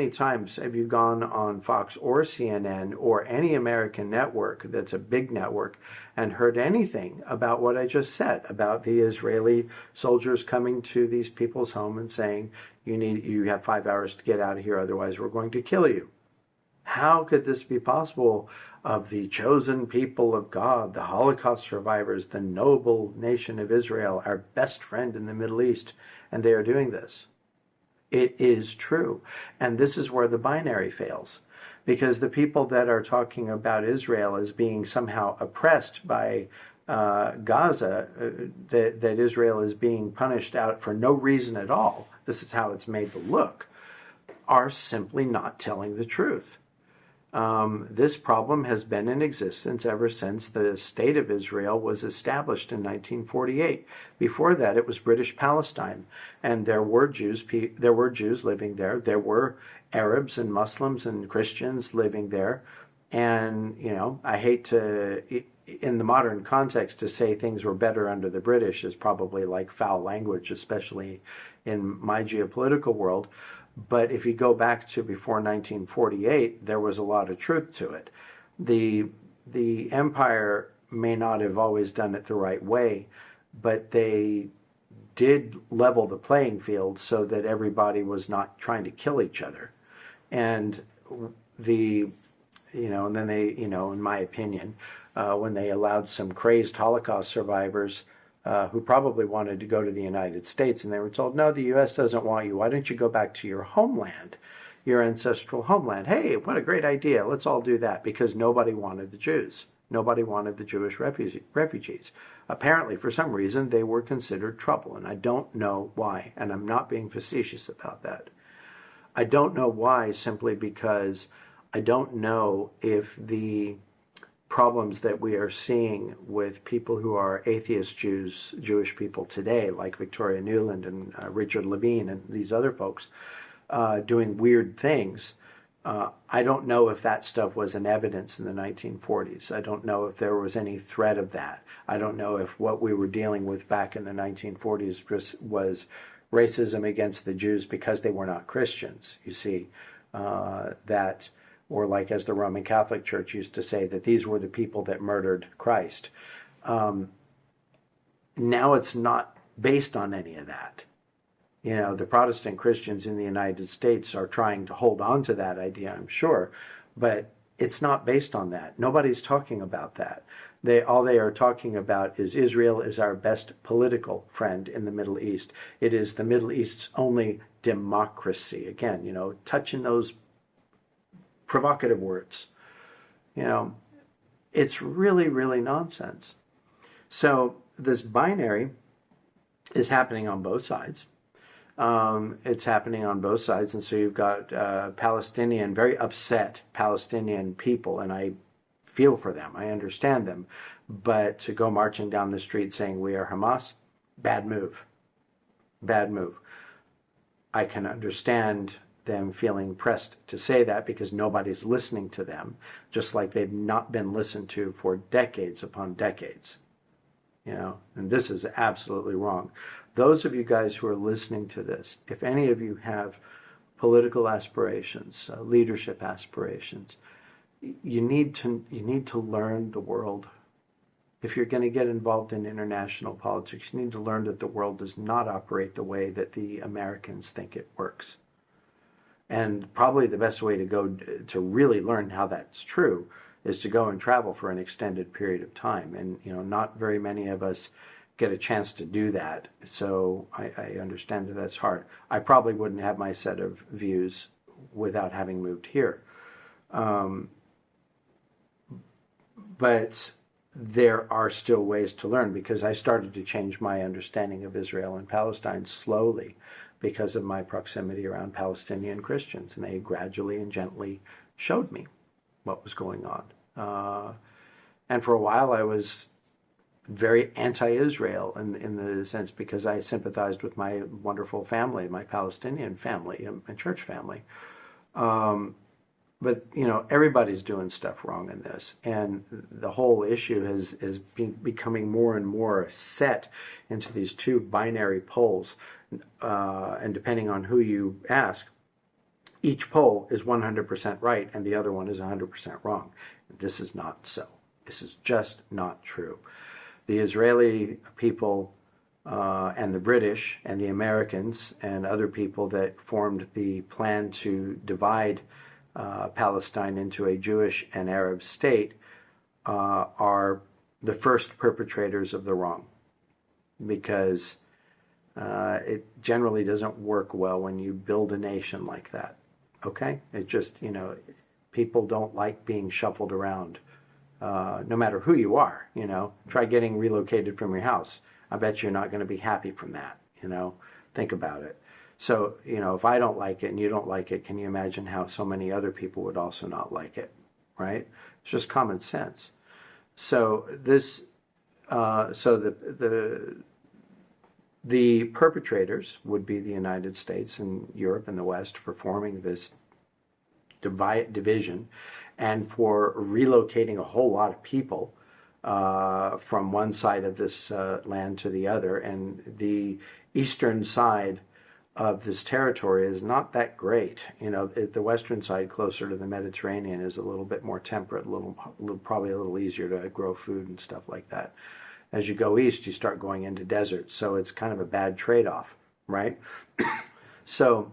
times have you gone on Fox or CNN or any American network that's a big network and heard anything about what I just said about the Israeli soldiers coming to these people's home and saying, you have 5 hours to get out of here, otherwise we're going to kill you? How could this be possible of the chosen people of God, the Holocaust survivors, the noble nation of Israel, our best friend in the Middle East, and they are doing this? It is true. And this is where the binary fails, because the people that are talking about Israel as being somehow oppressed by Gaza, that Israel is being punished out for no reason at all, this is how it's made to look, are simply not telling the truth. This problem has been in existence ever since the state of Israel was established in 1948. Before that, it was British Palestine, and there were Jews living there. There were Arabs and Muslims and Christians living there. And, I hate to, in the modern context, to say things were better under the British is probably like foul language, especially in my geopolitical world. But if you go back to before 1948, there was a lot of truth to it. The empire may not have always done it the right way, but they did level the playing field so that everybody was not trying to kill each other. And and then they, in my opinion, when they allowed some crazed Holocaust survivors who probably wanted to go to the United States, and they were told, no, the U.S. doesn't want you. Why don't you go back to your homeland, your ancestral homeland? Hey, what a great idea. Let's all do that, because nobody wanted the Jews. Nobody wanted the Jewish refugees. Apparently, for some reason, they were considered trouble, and I don't know why, and I'm not being facetious about that. I don't know why, simply because I don't know if the problems that we are seeing with people who are atheist Jewish people today, like Victoria Nuland and Richard Levine and these other folks doing weird things. I don't know if that stuff was in evidence in the 1940s. I don't know if there was any threat of that. I don't know if what we were dealing with back in the 1940s was racism against the Jews because they were not Christians. You see, or like as the Roman Catholic Church used to say, that these were the people that murdered Christ. Now it's not based on any of that. The Protestant Christians in the United States are trying to hold on to that idea, I'm sure, but it's not based on that. Nobody's talking about that. All they are talking about is Israel is our best political friend in the Middle East. It is the Middle East's only democracy. Again, touching those provocative words. It's really, really nonsense. So this binary is happening on both sides. It's happening on both sides. And so you've got very upset Palestinian people, and I feel for them. I understand them. But to go marching down the street saying we are Hamas, bad move. Bad move. I can understand them feeling pressed to say that because nobody's listening to them, just like they've not been listened to for decades upon decades. And this is absolutely wrong. Those of you guys who are listening to this, if any of you have political aspirations, leadership aspirations, you need to learn the world. If you're going to get involved in international politics, you need to learn that the world does not operate the way that the Americans think it works. And probably the best way to go to really learn how that's true is to go and travel for an extended period of time. And, not very many of us get a chance to do that. So I understand that that's hard. I probably wouldn't have my set of views without having moved here. But there are still ways to learn, because I started to change my understanding of Israel and Palestine slowly because of my proximity around Palestinian Christians, and they gradually and gently showed me what was going on. And for a while I was very anti-Israel in the sense because I sympathized with my wonderful family, my Palestinian family, and church family. but everybody's doing stuff wrong in this, and the whole issue is becoming more and more set into these two binary poles, and depending on who you ask, each pole is 100% right and the other one is 100% wrong. This is not so. This is just not true. The Israeli people and the British and the Americans and other people that formed the plan to divide Palestine into a Jewish and Arab state are the first perpetrators of the wrong, because it generally doesn't work well when you build a nation like that. Okay? It just, people don't like being shuffled around, no matter who you are. Try getting relocated from your house. I bet you're not going to be happy from that. Think about it. So, if I don't like it and you don't like it, can you imagine how so many other people would also not like it, right? It's just common sense. So this, the perpetrators would be the United States and Europe and the West for forming this division and for relocating a whole lot of people from one side of this land to the other. And the eastern side of this territory is not that great. The western side, closer to the Mediterranean, is a little bit more temperate, probably a little easier to grow food and stuff like that. As you go east, you start going into deserts, so it's kind of a bad trade-off, right? So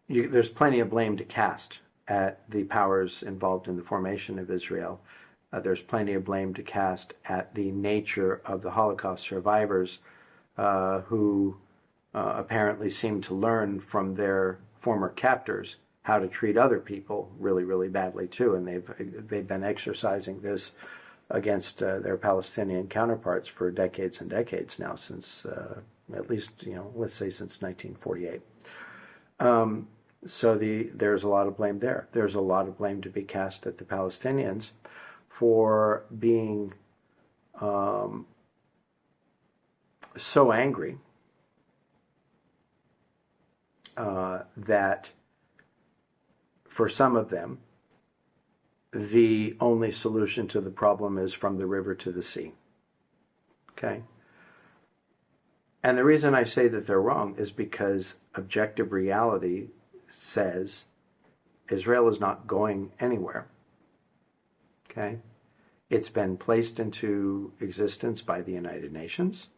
there's plenty of blame to cast at the powers involved in the formation of Israel. There's plenty of blame to cast at the nature of the Holocaust survivors who apparently seem to learn from their former captors how to treat other people really, really badly too, and they've been exercising this against their Palestinian counterparts for decades and decades now, since at least, let's say since 1948. So there's a lot of blame there. There's a lot of blame to be cast at the Palestinians for being so angry that for some of them, the only solution to the problem is from the river to the sea. Okay? And the reason I say that they're wrong is because objective reality says Israel is not going anywhere. Okay? It's been placed into existence by the United Nations.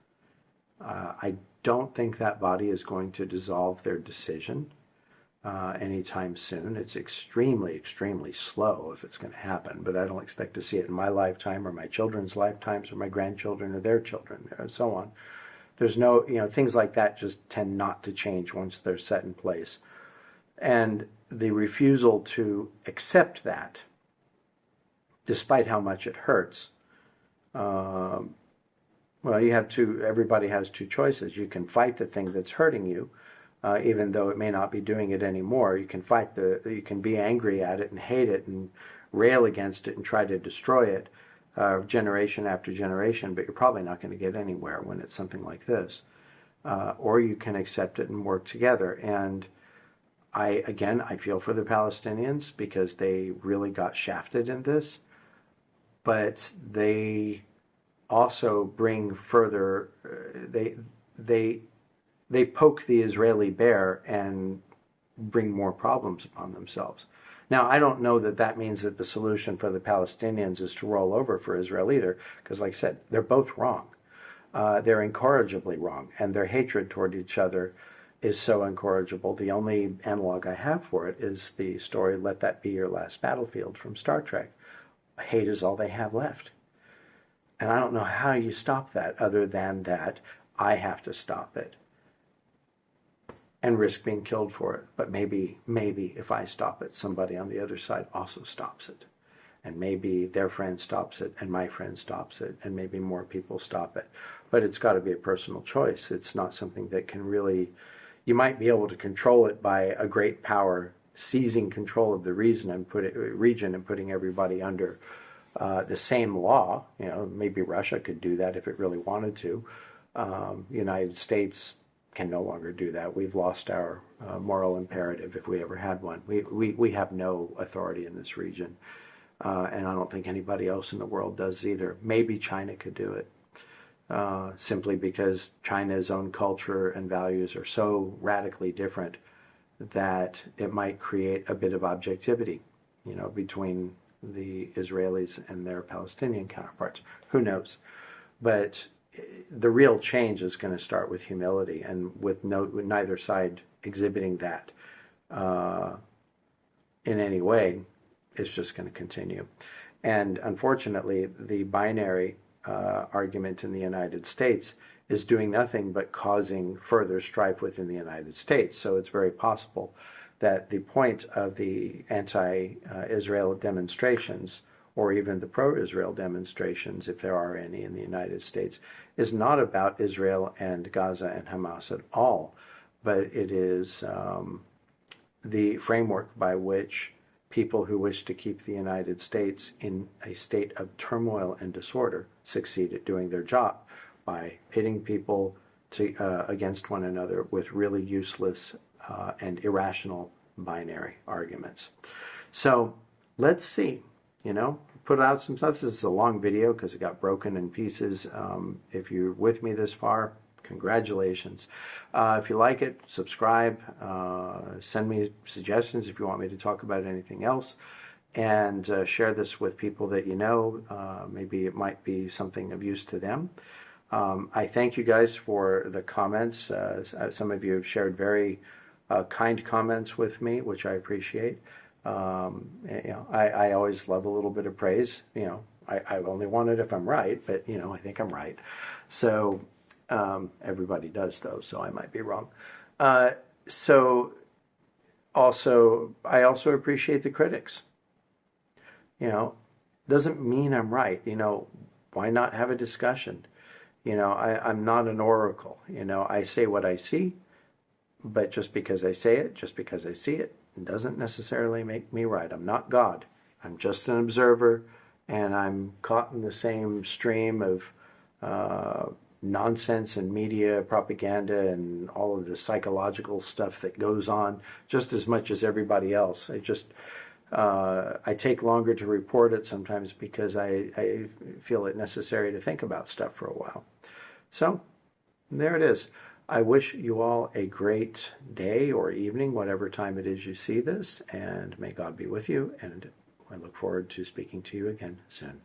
I don't think that body is going to dissolve their decision anytime soon. It's extremely, extremely slow if it's going to happen, but I don't expect to see it in my lifetime or my children's lifetimes or my grandchildren or their children and so on. There's no, things like that just tend not to change once they're set in place. And the refusal to accept that, despite how much it hurts, everybody has two choices. You can fight the thing that's hurting you, even though it may not be doing it anymore. You can you can be angry at it and hate it and rail against it and try to destroy it generation after generation, but you're probably not going to get anywhere when it's something like this. Or you can accept it and work together. And I feel for the Palestinians because they really got shafted in this, but they also bring further, they poke the Israeli bear and bring more problems upon themselves. Now, I don't know that that means that the solution for the Palestinians is to roll over for Israel either, because like I said, they're both wrong. They're incorrigibly wrong, and their hatred toward each other is so incorrigible. The only analog I have for it is the story, Let That Be Your Last Battlefield from Star Trek. Hate is all they have left. And I don't know how you stop that other than that I have to stop it and risk being killed for it. But maybe if I stop it, somebody on the other side also stops it. And maybe their friend stops it and my friend stops it and maybe more people stop it. But it's got to be a personal choice. It's not something that can really, you might be able to control it by a great power seizing control of the region and putting everybody under the same law. Maybe Russia could do that if it really wanted to. United States can no longer do that. We've lost our moral imperative, if we ever had one. We have no authority in this region, and I don't think anybody else in the world does either. Maybe China could do it, simply because China's own culture and values are so radically different that it might create a bit of objectivity, between the Israelis and their Palestinian counterparts. Who knows? But the real change is going to start with humility, and with neither side exhibiting that in any way, it's just going to continue. And unfortunately, the binary argument in the United States is doing nothing but causing further strife within the United States. So it's very possible that the point of the anti-Israel demonstrations, or even the pro-Israel demonstrations, if there are any in the United States, is not about Israel and Gaza and Hamas at all, but it is the framework by which people who wish to keep the United States in a state of turmoil and disorder succeed at doing their job by pitting people against one another with really useless and irrational binary arguments. So let's see, put out some stuff. This is a long video because it got broken in pieces. If you're with me this far, congratulations. If you like it, subscribe, send me suggestions if you want me to talk about anything else, and share this with people that you know. Maybe it might be something of use to them. I thank you guys for the comments. Some of you have shared very kind comments with me, which I appreciate. I always love a little bit of praise. I only want it if I'm right, but I think I'm right. So everybody does, though, so I might be wrong. I also appreciate the critics. Doesn't mean I'm right. Why not have a discussion? I'm not an oracle. I say what I see, but just because I say it, just because I see it, doesn't necessarily make me right. I'm not God. I'm just an observer, and I'm caught in the same stream of nonsense and media propaganda and all of the psychological stuff that goes on just as much as everybody else. I take longer to report it sometimes because I feel it necessary to think about stuff for a while. So there it is. I wish you all a great day or evening, whatever time it is you see this, and may God be with you, and I look forward to speaking to you again soon.